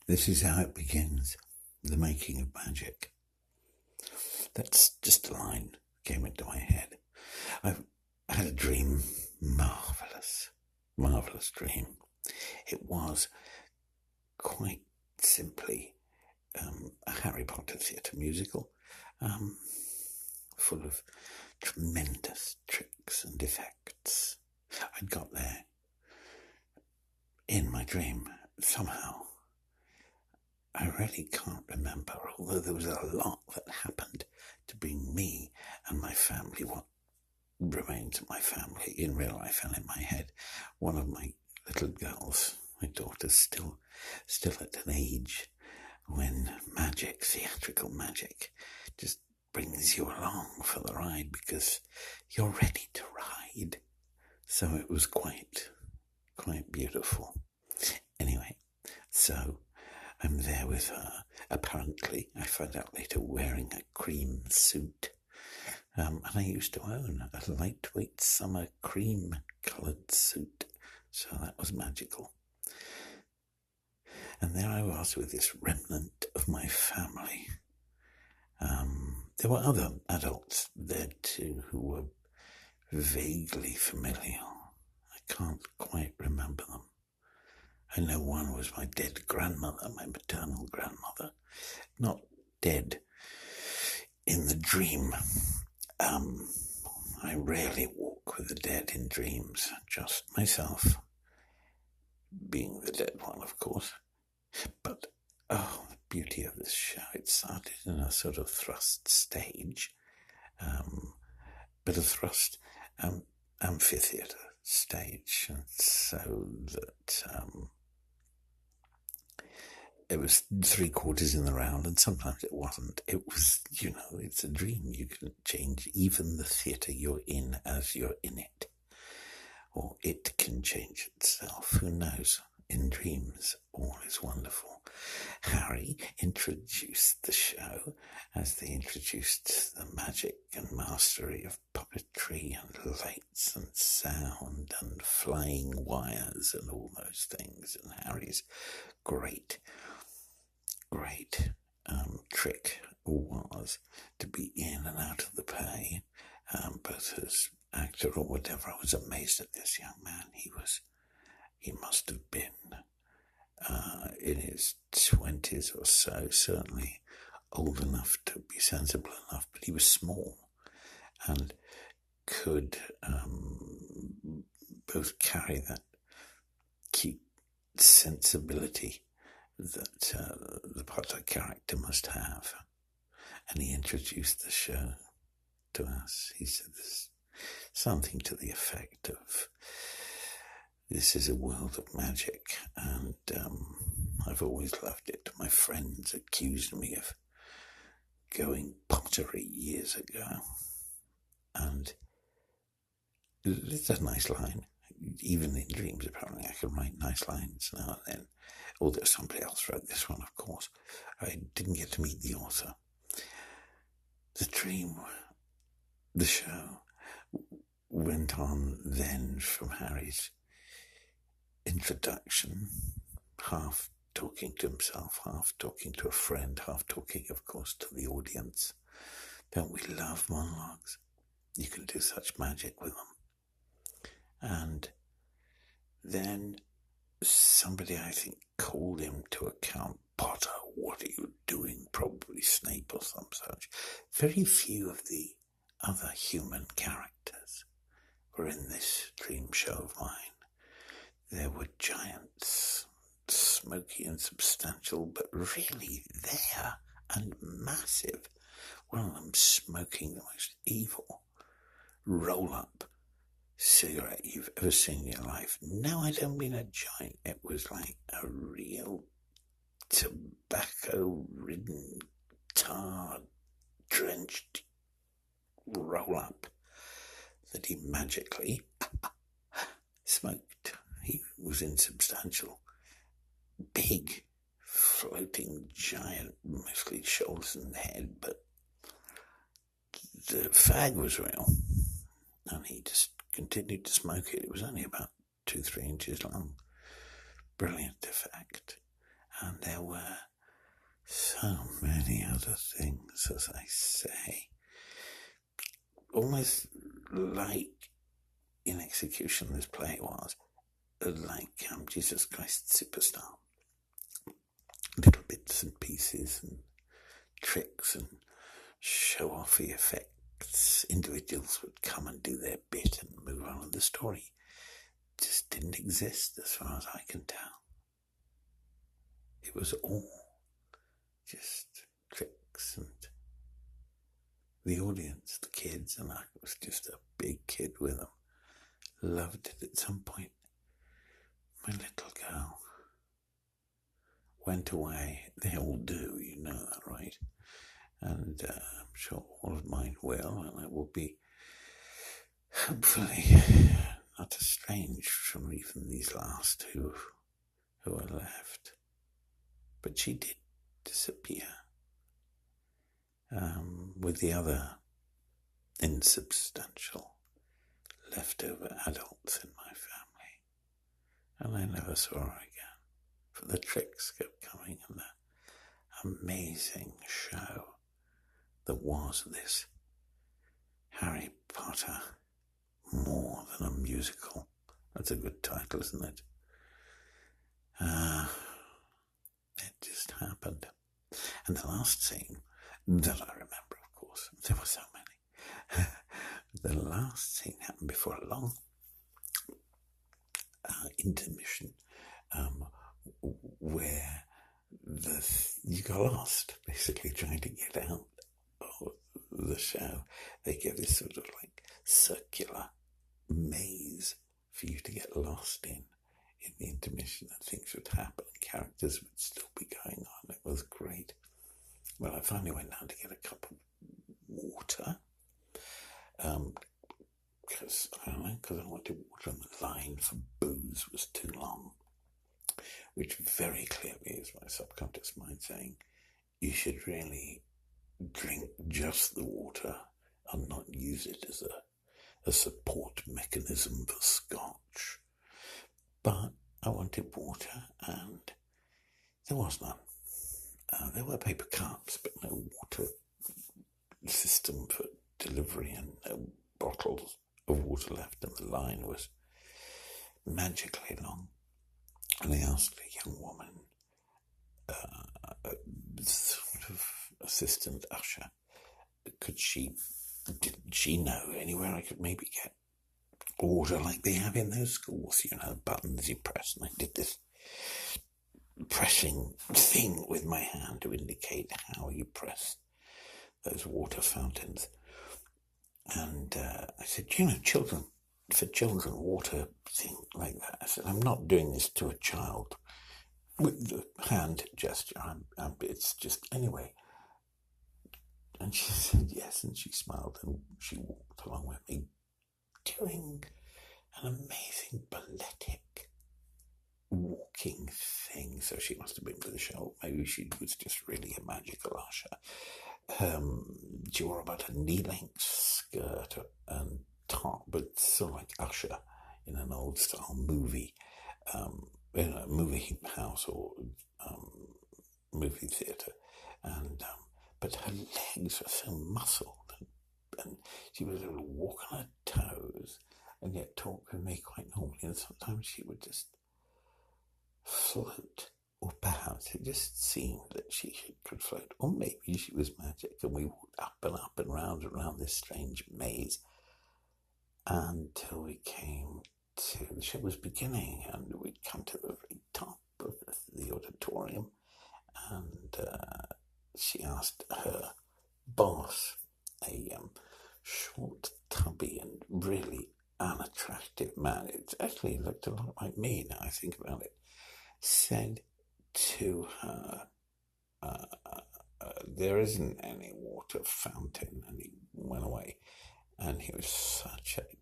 This is how it begins, the making of magic. That's just a line came into my head. I had a dream, marvellous dream. It was quite simply a Harry Potter theatre musical, full of tremendous tricks and effects. I'd got there in my dream somehow. I really can't remember, although there was a lot that happened to bring me and my family, what remains of my family in real life and in my head. One of my little girls, my daughter's still at an age when magic, theatrical magic, just brings you along for the ride because you're ready to ride. So it was quite beautiful. Anyway, so I'm there with her, apparently, I found out later, wearing a cream suit. And I used to own a lightweight summer cream-coloured suit, so that was magical. And there I was with this remnant of my family. There were other adults there too who were vaguely familiar. I can't quite remember them. I know one was my dead grandmother, my maternal grandmother. Not dead in the dream. I rarely walk with the dead in dreams, just myself being the dead one, of course. But, oh, the beauty of this show, it started in a sort of thrust stage, but a thrust amphitheatre stage, and so that it was 3/4 in the round, and sometimes it wasn't. It was, it's a dream. You can change even the theatre you're in as you're in it. Or it can change itself. Who knows? In dreams, all is wonderful. Harry introduced the show as they introduced the magic and mastery of puppetry and lights and sound and flying wires and all those things. And Harry's great trick was to be in and out of the play, both as actor or whatever. I was amazed at this young man. He must have been in his 20s or so, certainly old enough to be sensible enough, but he was small and could both carry that cute sensibility that the Potter character must have. And he introduced the show to us. He said this, something to the effect of, this is a world of magic, and I've always loved it. My friends accused me of going pottery years ago, and it's a nice line. Even in dreams, apparently, I can write nice lines now and then. Although somebody else wrote this one, of course. I didn't get to meet the author. The show went on then from Harry's introduction, half talking to himself, half talking to a friend, half talking, of course, to the audience. Don't we love monologues? You can do such magic with them. And then somebody, I think, called him to account. Potter, what are you doing? Probably Snape or some such. Very few of the other human characters were in this dream show of mine. There were giants, smoky and substantial, but really there and massive. One of them smoking the most evil roll-up cigarette you've ever seen in your life. No, I don't mean a giant. It was like a real tobacco-ridden, tar-drenched roll-up that he magically smoked. He was insubstantial, big, floating giant, mostly shoulders and head, but the fag was real, and he just continued to smoke it. It was only about 2-3 inches long. Brilliant effect. And there were so many other things, as I say. Almost like In Execution, this play was, like Jesus Christ Superstar. Little bits and pieces and tricks and show-offy effects. Individuals would come and do their bit and move on, and the story just didn't exist as far as I can tell. It was all just tricks, and the audience, the kids, and I was just a big kid with them, loved it. At some point, my little girl went away. They all do, you know that, right? And I'm sure all of mine will, and I will be hopefully not estranged from even these last who are left. But she did disappear with the other insubstantial leftover adults in my family, and I never saw her again, for the tricks kept coming, and the amazing show that was this Harry Potter More Than a Musical. That's a good title, isn't it? It just happened. And the last scene that I remember, of course, there were so many. The last scene happened before a long intermission where you got lost, basically trying to get out of the show. They give this sort of like circular maze for you to get lost in the intermission, and things would happen and characters would still be going on. It was great. Well, I finally went down to get a cup of water because I wanted water, and the line for booze was too long, which very clearly is my subconscious mind saying you should really drink just the water and not use it as a support mechanism for scotch. But I wanted water, and there was none. There were paper cups, but no water system for delivery, and no bottles of water left, and the line was magically long. And I asked a young woman, sort of assistant usher, did she know anywhere I could maybe get water like they have in those schools, you know, buttons you press. And I did this pressing thing with my hand to indicate how you press those water fountains. And I said, you know, children water thing like that. I said, I'm not doing this to a child with the hand gesture. It's just, anyway. And she said yes, and she smiled, and she walked along with me, doing an amazing balletic walking thing. So she must have been with the show. Maybe she was just really a magical usher. She wore about a knee-length skirt and top, but sort of like Usher in an old-style movie, in a movie house or movie theatre, and but her legs were so muscled, and she was able to walk on her toes and yet talk with me quite normally, and sometimes she would just float, or perhaps it just seemed that she could float, or maybe she was magic, and we walked up and round this strange maze until we came to, the show was beginning, and we'd come to the very top of the auditorium, and she asked her boss, a short, tubby, and really unattractive man, it actually looked a lot like me now I think about it, said to her, there isn't any water fountain, and he went away. And he was such a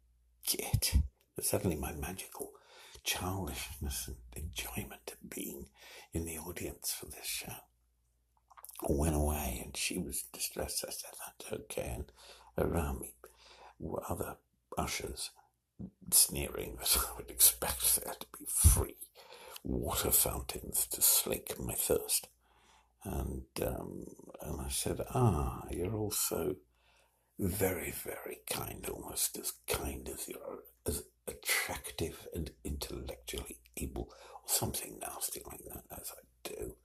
git that suddenly my magical childishness and enjoyment of being in the audience for this show went away, and she was distressed. I said, that's okay. And around me were other ushers sneering that I would expect there to be free water fountains to slake my thirst. And I said, you're also very, very kind, almost as kind as you are, as attractive and intellectually able, or something nasty like that, as I do.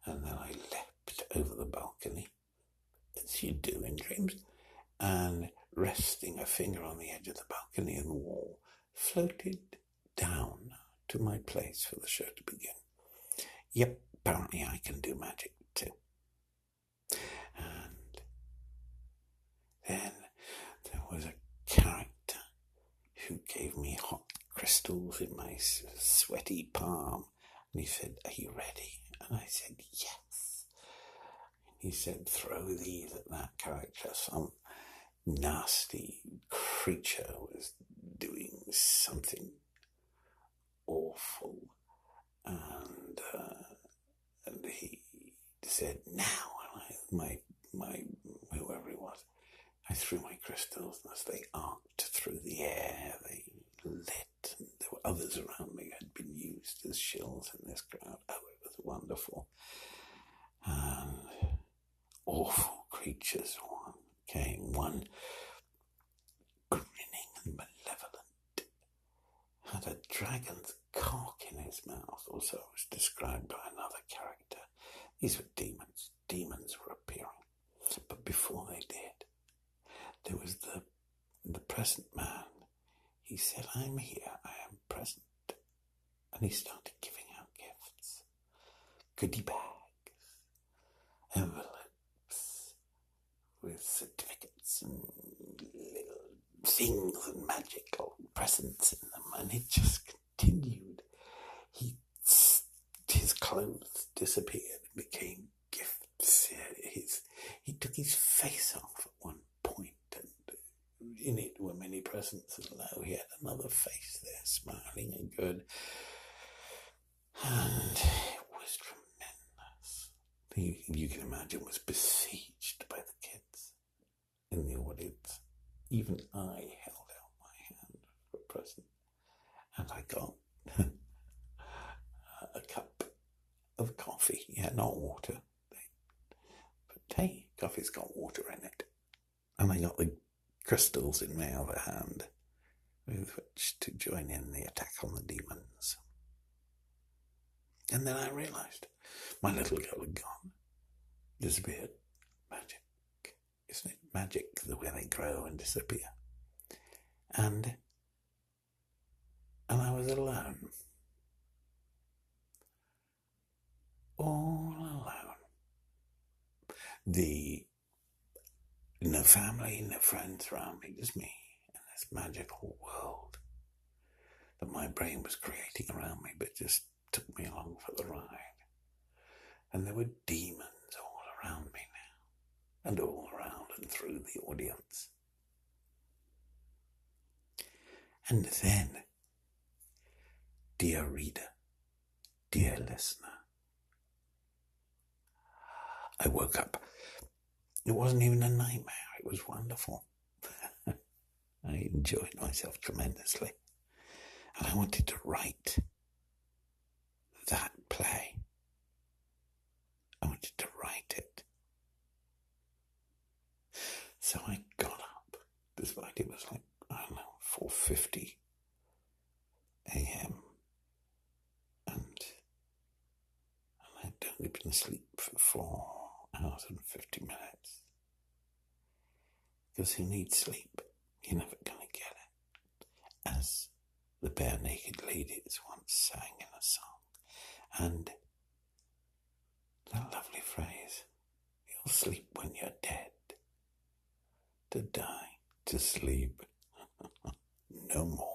And then I leapt over the balcony, as you do in dreams, and resting a finger on the edge of the balcony and the wall, floated down to my place for the show to begin. Yep, apparently I can do magic too. And then there was a character who gave me hot crystals in my sweaty palm. And he said, "Are you ready?" And I said, "Yes." And he said, "Throw these at that character." Some nasty creature was doing something awful. And he said, "Now." And my whoever it was, I threw my crystals, and as they arced through the air, they lit, and there were others around me who had been used as shills in this crowd. Oh, it was wonderful. And awful creatures came. One grinning and malevolent, had a dragon's cock in his mouth, or so it was described by another character. These were demons. Demons were appearing. But before they did, there was the present man. He said, "I'm here, I am present." And he started giving out gifts. Goodie bags, envelopes with certificates and little things and magical presents in them. And it just continued. His clothes disappeared and became gifts. He took his face off at one point, and in it were many presents, and lo, he had another face there, smiling and good. And it was tremendous. You can imagine, was besieged by the kids in the audience. Even I held out my hand for a present, and I got a cup of coffee. Yeah, not water. But hey, coffee's got water in it. And I got the crystals in my other hand, with which to join in the attack on the demons. And then I realized my little girl had gone, disappeared. Magic, isn't it? Magic, the way they grow and disappear. And I was alone. All alone. No family, no friends around me, just me in this magical world that my brain was creating around me, but just took me along for the ride. And there were demons all around me now, and all around and through the audience. And then, dear reader, dear listener, I woke up. It wasn't even a nightmare. It was wonderful. I enjoyed myself tremendously. And I wanted to write that play. I wanted to write it. So I got up, despite it was like, 4:50 a.m. And I'd only been asleep for 4 hours and 50 minutes. Because who needs sleep? You're never going to get it. As the Bare Naked Ladies once sang in a song. And that lovely phrase, you'll sleep when you're dead. To die, to sleep, no more.